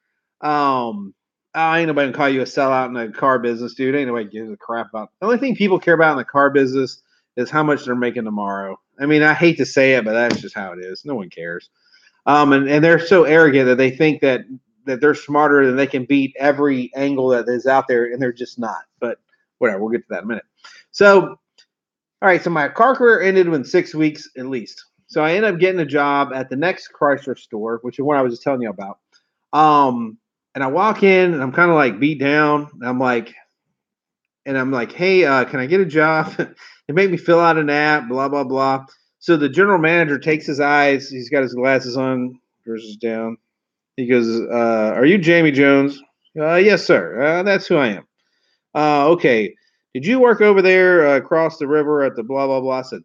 Ain't nobody gonna call you a sellout in the car business, dude. Ain't nobody gives a crap about. The only thing people care about in the car business is how much they're making tomorrow. I mean, I hate to say it, but that's just how it is. No one cares. And they're so arrogant that they think that they're smarter than they can beat every angle that is out there, and they're just not. But whatever, we'll get to that in a minute. So, all right, so my car career ended within 6 weeks at least. So I ended up getting a job at the next Chrysler store, which is what I was just telling you about. And I walk in and I'm kind of like beat down. I'm like, hey, can I get a job? They make me fill out an app, blah, blah, blah. So the general manager takes his eyes, he's got his glasses on, versus down. He goes, are you Jamie Jones? Yes, sir. That's who I am. Okay. Did you work over there across the river at the blah, blah, blah? I said,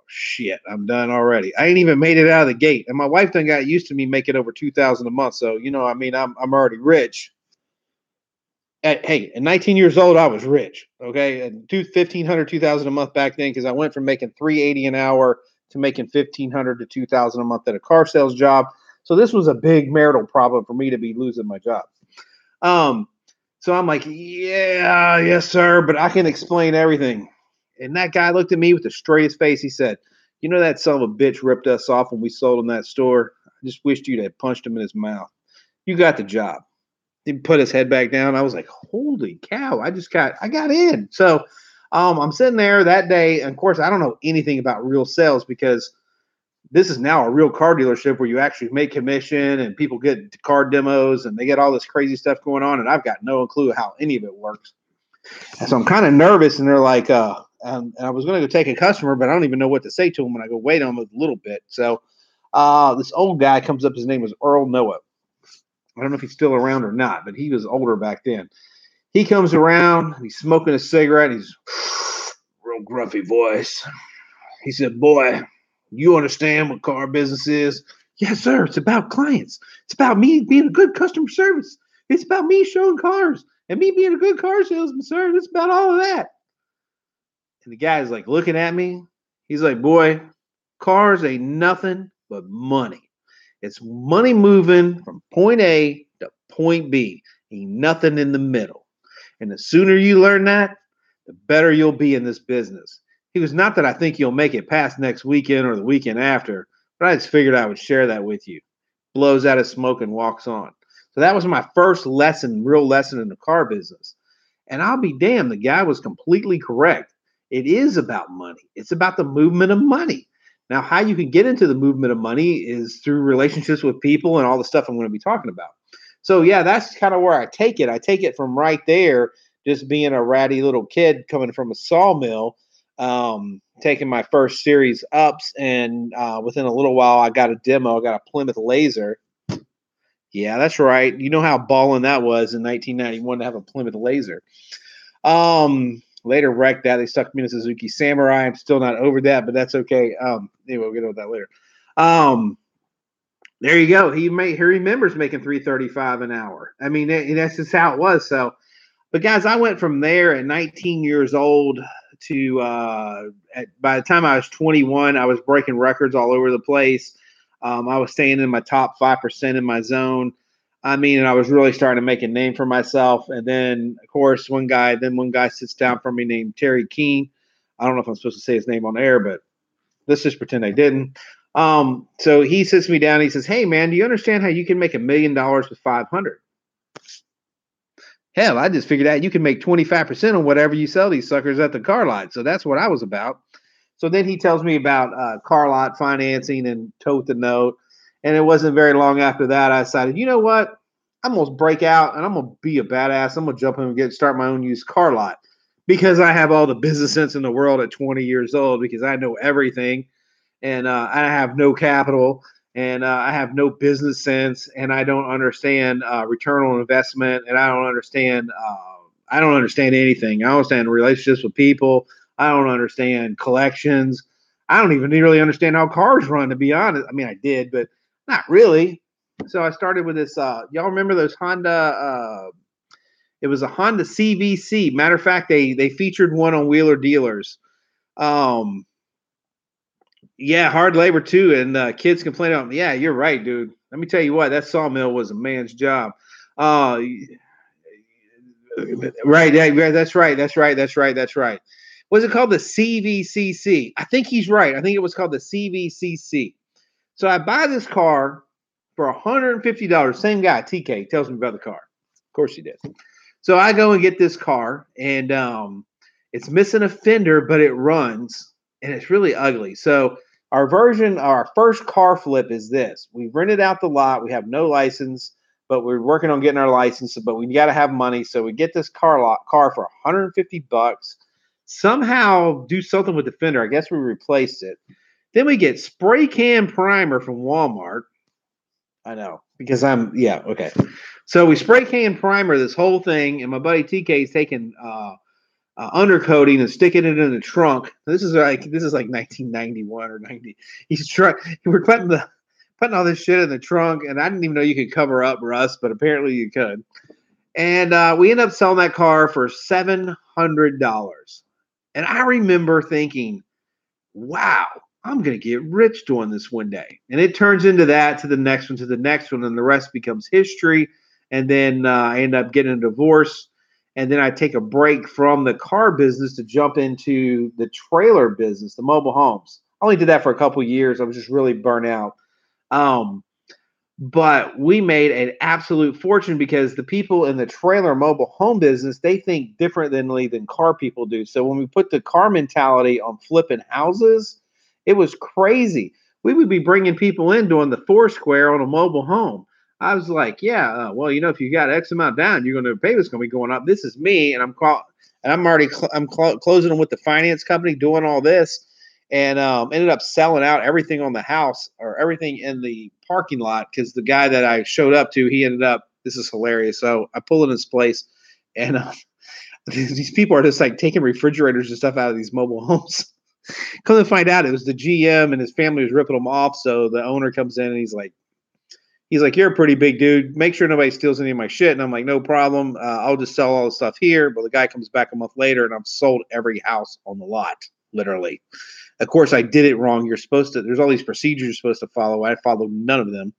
shit, I'm done already. I ain't even made it out of the gate. And my wife done got used to me making over 2,000 a month. So, I mean, I'm already rich. At 19 years old, I was rich. Okay. And 1,500, 2,000 a month back then, because I went from making 380 an hour to making 1,500 to 2,000 a month at a car sales job. So this was a big marital problem for me to be losing my job. So I'm like, yeah, yes, sir, but I can explain everything. And that guy looked at me with the straightest face. He said, that son of a bitch ripped us off when we sold him that store. I just wished you'd have punched him in his mouth. You got the job. He put his head back down. I was like, holy cow, I got in. So I'm sitting there that day. And of course, I don't know anything about real sales because this is now a real car dealership where you actually make commission and people get car demos and they get all this crazy stuff going on. And I've got no clue how any of it works. And so I'm kind of nervous. And they're like, and I was going to go take a customer, but I don't even know what to say to him when I go wait on him a little bit. So this old guy comes up. His name was Earl Noah. I don't know if he's still around or not, but he was older back then. He comes around, he's smoking a cigarette, he's real gruffy voice. He said, boy, you understand what car business is? Yes, sir. It's about clients. It's about me being a good customer service. It's about me showing cars and me being a good car salesman, sir. It's about all of that. And the guy's like looking at me. He's like, boy, cars ain't nothing but money. It's money moving from point A to point B. Ain't nothing in the middle. And the sooner you learn that, the better you'll be in this business. He goes, not that I think you'll make it past next weekend or the weekend after, but I just figured I would share that with you. Blows out his smoke and walks on. So that was my first real lesson in the car business. And I'll be damned, the guy was completely correct. It is about money. It's about the movement of money. Now, how you can get into the movement of money is through relationships with people and all the stuff I'm going to be talking about. So, yeah, that's kind of where I take it. I take it from right there, just being a ratty little kid coming from a sawmill, taking my first series ups. And within a little while, I got a demo. I got a Plymouth Laser. Yeah, that's right. You know how balling that was in 1991 to have a Plymouth Laser. Later wrecked that. They stuck me in a Suzuki Samurai. I'm still not over that, but that's okay. Anyway, we'll get over that later. There you go. He remembers making $3.35 an hour. I mean, that's just how it was. So, but guys, I went from there at 19 years old to by the time I was 21, I was breaking records all over the place. I was staying in my top 5% in my zone. I mean, and I was really starting to make a name for myself. And then, of course, one guy sits down from me named Terry Keene. I don't know if I'm supposed to say his name on air, but let's just pretend I didn't. So he sits me down. And he says, "Hey, man, do you understand how you can make $1 million with 500? Hell, I just figured out you can make 25% on whatever you sell these suckers at the car lot." So that's what I was about. So then he tells me about car lot financing and tote the note. And it wasn't very long after that, I decided, you know what? I'm going to break out and I'm going to be a badass. I'm going to jump in and start my own used car lot because I have all the business sense in the world at 20 years old because I know everything and I have no capital and I have no business sense and I don't understand return on investment and I don't understand anything. I don't understand relationships with people. I don't understand collections. I don't even really understand how cars run, to be honest. I mean, I did, but not really. So I started with this. Y'all remember those Honda? It was a Honda CVC. Matter of fact, they featured one on Wheeler Dealers. Yeah, hard labor too, and kids complain about. Yeah, you're right, dude. Let me tell you what, that sawmill was a man's job. Uh, right, yeah, that's right, that's right, that's right, that's right. Was it called the CVCC? I think he's right. I think it was called the CVCC. So I buy this car for $150. Same guy, TK, tells me about the car. Of course he did. So I go and get this car, and it's missing a fender, but it runs, and it's really ugly. So our first car flip is this: we rented out the lot. We have no license, but we're working on getting our license. But we got to have money, so we get this car for $150. Somehow do something with the fender. I guess we replaced it. Then we get spray can primer from Walmart. I know because yeah, okay. So we spray can primer this whole thing, and my buddy TK is taking undercoating and sticking it in the trunk. This is like 1991 or 90. We're putting all this shit in the trunk, and I didn't even know you could cover up rust, but apparently you could. And we end up selling that car for $700. And I remember thinking, wow, I'm going to get rich doing this one day. And it turns into that, to the next one, to the next one, and the rest becomes history. And then I end up getting a divorce. And then I take a break from the car business to jump into the trailer business, the mobile homes. I only did that for a couple of years. I was just really burnt out. Um, but we made an absolute fortune because the people in the trailer mobile home business, they think differently than car people do. So when we put the car mentality on flipping houses, it was crazy. We would be bringing people in doing the Foursquare on a mobile home. I was like, yeah, well, if you got X amount down, you're going to pay. This going to be going up. This is me, and I'm already closing them with the finance company, doing all this, and ended up selling out everything on the house or everything in the parking lot because the guy that I showed up to, he ended up. This is hilarious. So I pull in his place, and these people are just like taking refrigerators and stuff out of these mobile homes. Come to find out, it was the GM and his family was ripping them off. So the owner comes in and he's like, you're a pretty big dude. Make sure nobody steals any of my shit. And I'm like, no problem. I'll just sell all the stuff here. But the guy comes back a month later, and I've sold every house on the lot, literally. Of course, I did it wrong. There's all these procedures you're supposed to follow. I followed none of them.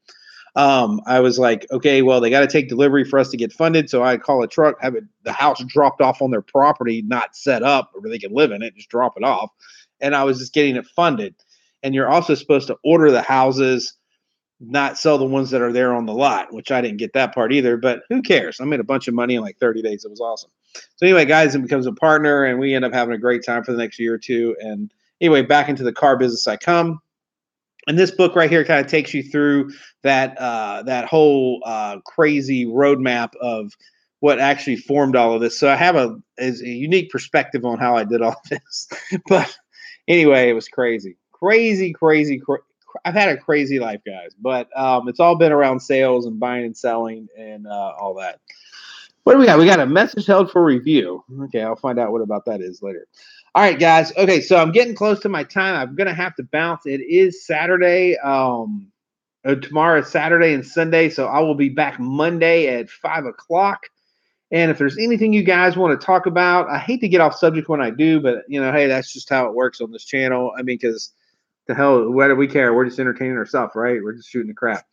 I was like, okay, well, they got to take delivery for us to get funded. So I call a truck, have the house dropped off on their property, not set up where they can live in it, just drop it off. And I was just getting it funded. And you're also supposed to order the houses, not sell the ones that are there on the lot, which I didn't get that part either, but who cares? I made a bunch of money in like 30 days. It was awesome. So anyway, guys, it becomes a partner, and we end up having a great time for the next year or two. And anyway, back into the car business I come. And this book right here kind of takes you through that whole crazy roadmap of what actually formed all of this. So I have a unique perspective on how I did all this. But anyway, it was crazy, crazy, crazy. I've had a crazy life, guys, but it's all been around sales and buying and selling and all that. What do we got? We got a message held for review. Okay, I'll find out what about that is later. All right, guys. Okay, so I'm getting close to my time. I'm gonna have to bounce. It is Saturday. Tomorrow is Saturday and Sunday, so I will be back Monday at 5 o'clock. And if there's anything you guys want to talk about, I hate to get off subject when I do, but hey, that's just how it works on this channel. I mean, because the hell, what do we care? We're just entertaining ourselves, right? We're just shooting the crap.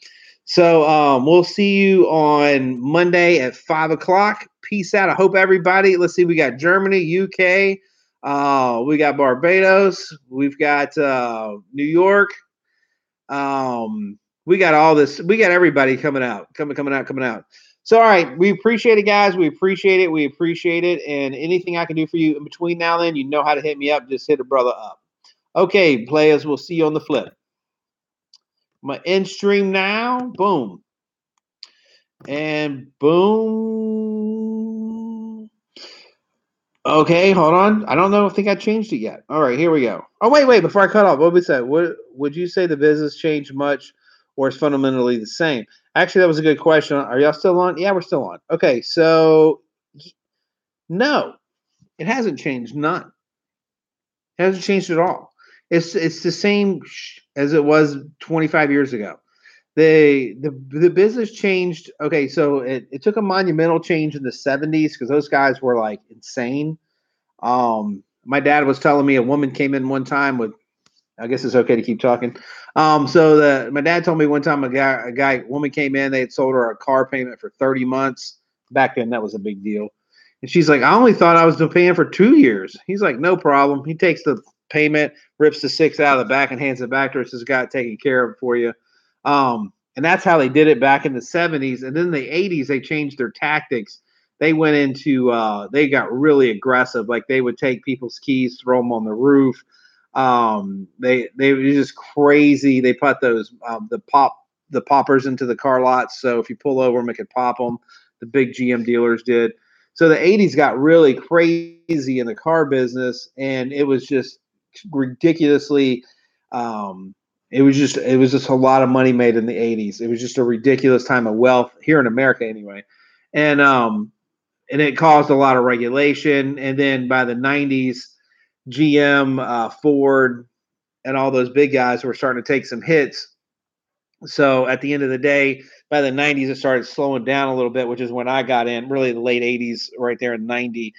So we'll see you on Monday at 5 o'clock. Peace out. I hope everybody. Let's see. We got Germany, UK. We got Barbados. We've got New York. We got all this. We got everybody coming out. So, all right. We appreciate it, guys. We appreciate it. We appreciate it. And anything I can do for you in between now and then, you know how to hit me up. Just hit a brother up. Okay, players. We'll see you on the flip. My end stream now. Boom. And boom. Okay, hold on. I don't know. I think I changed it yet. All right, here we go. Oh, wait. Before I cut off, what would we say? What would you say the business changed much or is fundamentally the same? Actually, that was a good question. Are y'all still on? Yeah, we're still on. Okay, so no, it hasn't changed. None. It hasn't changed at all. It's the same as it was 25 years ago. The business changed. Okay, so it took a monumental change in the 70s because those guys were like insane. My dad was telling me a woman came in one time with I guess it's okay to keep talking. My dad told me one time woman came in. They had sold her a car payment for 30 months. Back then, that was a big deal. And she's like, I only thought I was paying for 2 years. He's like, no problem. He takes the payment, rips the six out of the back, and hands it back to her. Says, got it taken care of for you. And that's how they did it back in the 70s. And then the 80s, they changed their tactics. They went into, they got really aggressive. Like they would take people's keys, throw them on the roof. They were just crazy. They put those the poppers into the car lots, so if you pull over them, it could pop them. The big GM dealers did. So the '80s got really crazy in the car business, and it was just ridiculously. It was just a lot of money made in the '80s. It was just a ridiculous time of wealth here in America, anyway, and it caused a lot of regulation. And then by the '90s, GM, Ford, and all those big guys were starting to take some hits. So at the end of the day, by the 90s, it started slowing down a little bit, which is when I got in, really the late 80s, right there in 90.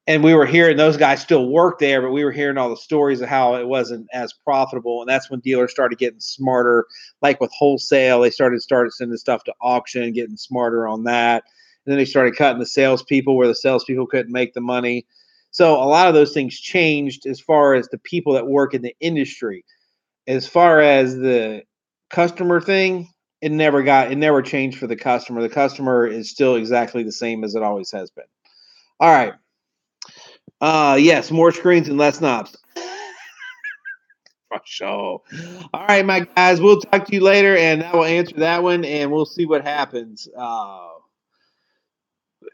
And we were hearing those guys still work there, but we were hearing all the stories of how it wasn't as profitable. And that's when dealers started getting smarter, like with wholesale. They started sending stuff to auction, getting smarter on that. And then they started cutting the salespeople where the salespeople couldn't make the money. So a lot of those things changed as far as the people that work in the industry. As far as the customer thing, it never changed for the customer. The customer is still exactly the same as it always has been. All right. Yes, more screens and less knobs. For sure. All right, my guys, we'll talk to you later, and I will answer that one, and we'll see what happens.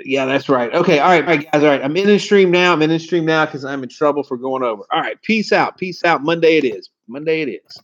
Yeah, that's right. Okay, all right, guys. All right, I'm in the stream now. I'm in the stream now because I'm in trouble for going over. All right, peace out. Peace out. Monday it is. Monday it is.